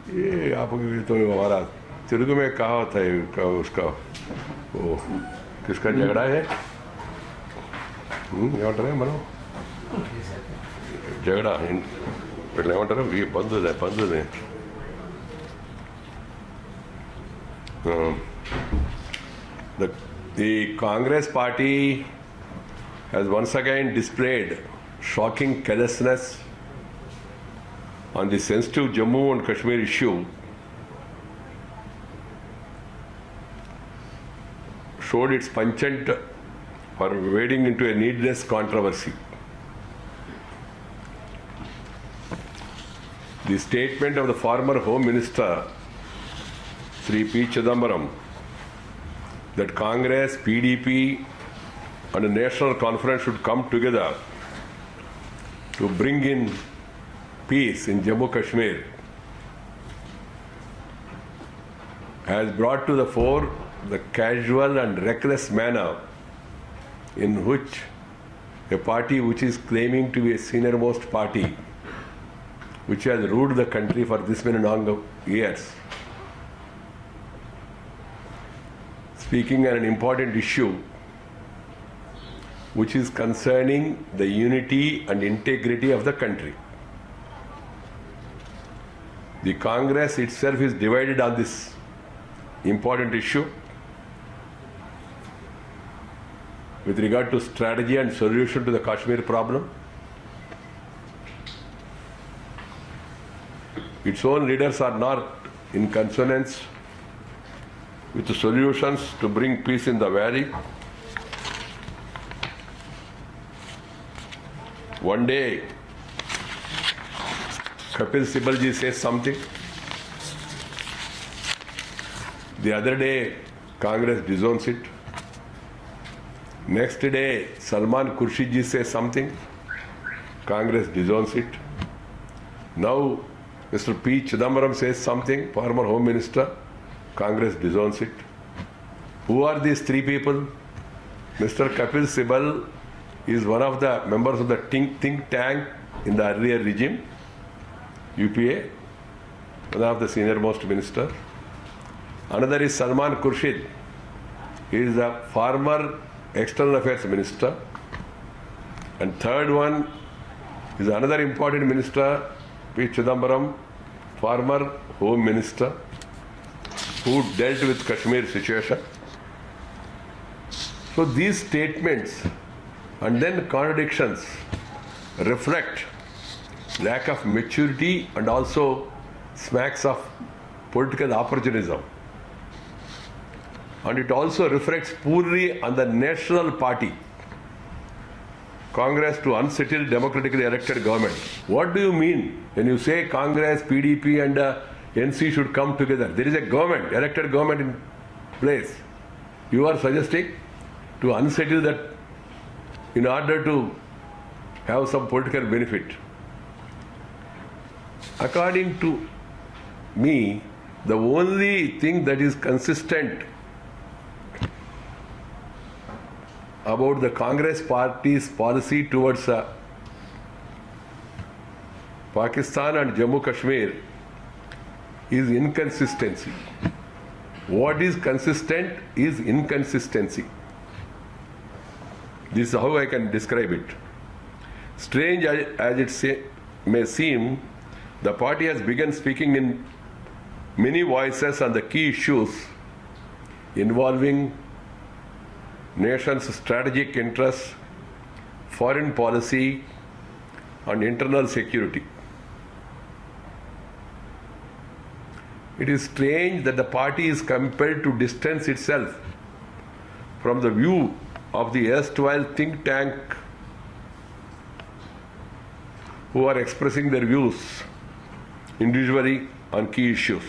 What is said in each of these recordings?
ये आप तो हमारा तेलुगु में कहावत है उसका वो किसका झगड़ा है ఏమంటారు మనం జగడా వీళ్ళు ఏమంటారు ఈ బంధుదే the Congress party has once again displayed shocking carelessness on the sensitive Jammu and Kashmir issue, showed its penchant for wading into a needless controversy. The statement of the former Home Minister, Sri P. Chidambaram, that Congress, PDP and the National Conference should come together to bring in peace in Jammu Kashmir has brought to the fore the casual and reckless manner in which a party which is claiming to be a senior-most party, which has ruled the country for this many long years, speaking on an important issue which is concerning the unity and integrity of the country. The Congress itself is divided on this important issue with regard to strategy and solution to the Kashmir problem. Its own leaders are not in consonance with the solutions to bring peace in the valley. One day, Kapil Sibal ji says something. The other day, Congress disowns it. Next day, Salman Khurshid ji says something. Congress disowns it. Now, Mr. P. Chidambaram says something, former Home Minister. Congress disowns it. Who are these three people? Mr. Kapil Sibal is one of the members of the think tank in the earlier regime, UPA, one of the senior most minister. Another is Salman Khurshid. He is a former external affairs minister. And third one is another important minister, P. Chidambaram, former home minister, who dealt with Kashmir situation. So these statements and then contradictions reflect lack of maturity and also smacks of political opportunism. And it also reflects poorly on the national party, Congress, to unsettle democratically elected government. What do you mean when you say Congress, PDP and NC should come together? There is a government, elected government in place. You are suggesting to unsettle that in order to have some political benefit. According to me, the only thing that is consistent about the Congress party's policy towards Pakistan and Jammu Kashmir is inconsistency. What is consistent is inconsistency. This is how I can describe it. Strange as it may seem, the party has begun speaking in many voices on the key issues involving nation's strategic interests, foreign policy, and internal security. It is strange that the party is compelled to distance itself from the view of the erstwhile think tank who are expressing their views individually on key issues.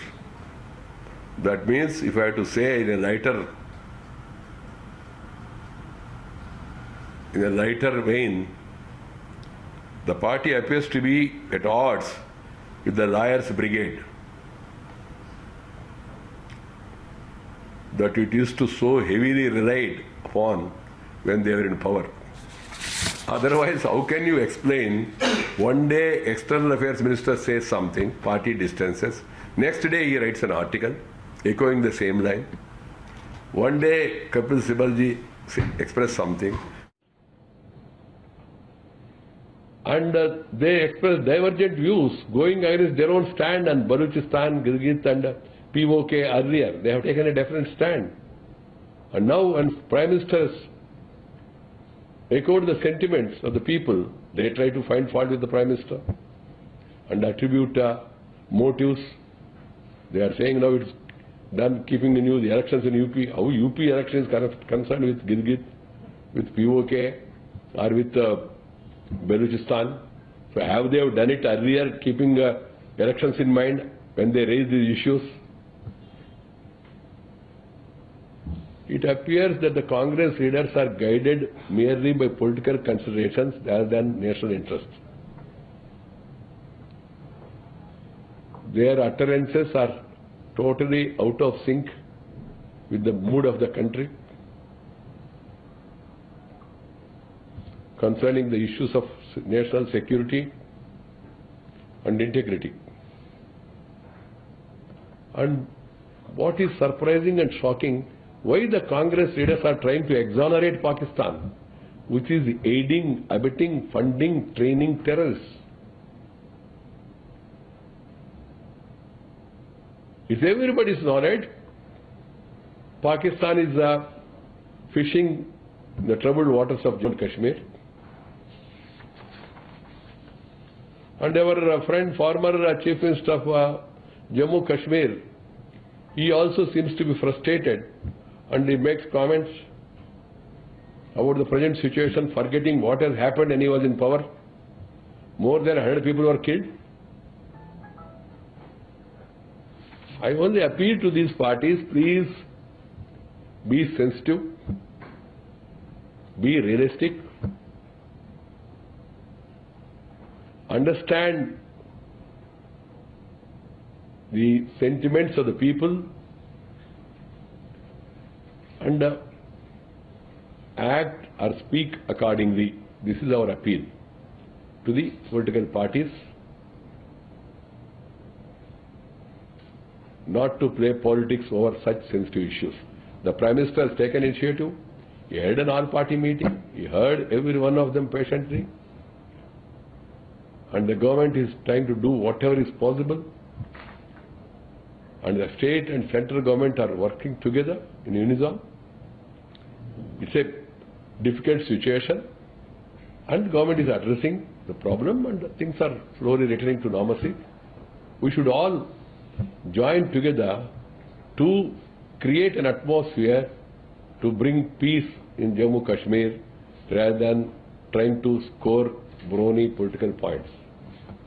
That means, if I have to say in a lighter vein, the party appears to be at odds with the liars' brigade that it used to so heavily relied upon when they were in power. Otherwise, how can you explain One day, External Affairs Minister says something, party distances. Next day, he writes an article echoing the same line. One day, Kapil Sibalji expressed something. And they express divergent views going against their own stand on Balochistan, Gilgit and POK earlier. They have taken a different stand. And now when Prime Ministers echoed the sentiments of the people, they try to find fault with the Prime Minister and attribute motives. They are saying now it's done keeping the news, the elections in UP. How UP election is concerned with Gilgit, with POK or with Balochistan. So have they done it earlier, keeping elections in mind when they raise these issues? It appears that the Congress leaders are guided merely by political considerations rather than national interests. Their utterances are totally out of sync with the mood of the country concerning the issues of national security and integrity. And what is surprising and shocking, why the Congress leaders are trying to exonerate Pakistan, which is aiding, abetting, funding, training terrorists. If everybody is knowledge, Pakistan is fishing in the troubled waters of Jammu and Kashmir. And our friend, former Chief Minister of Jammu Kashmir, he also seems to be frustrated and he makes comments about the present situation, forgetting what has happened when he was in power. More than 100 people were killed. I only appeal to these parties, please be sensitive, be realistic, understand the sentiments of the people and act or speak accordingly. This is our appeal to the political parties, not to play politics over such sensitive issues. The Prime Minister has taken initiative. He held an all-party meeting. He heard every one of them patiently. And the government is trying to do whatever is possible. And the state and central government are working together in unison. It's a difficult situation. And government is addressing the problem and things are slowly returning to normalcy. We should all join together to create an atmosphere to bring peace in Jammu Kashmir rather than trying to score brony political points.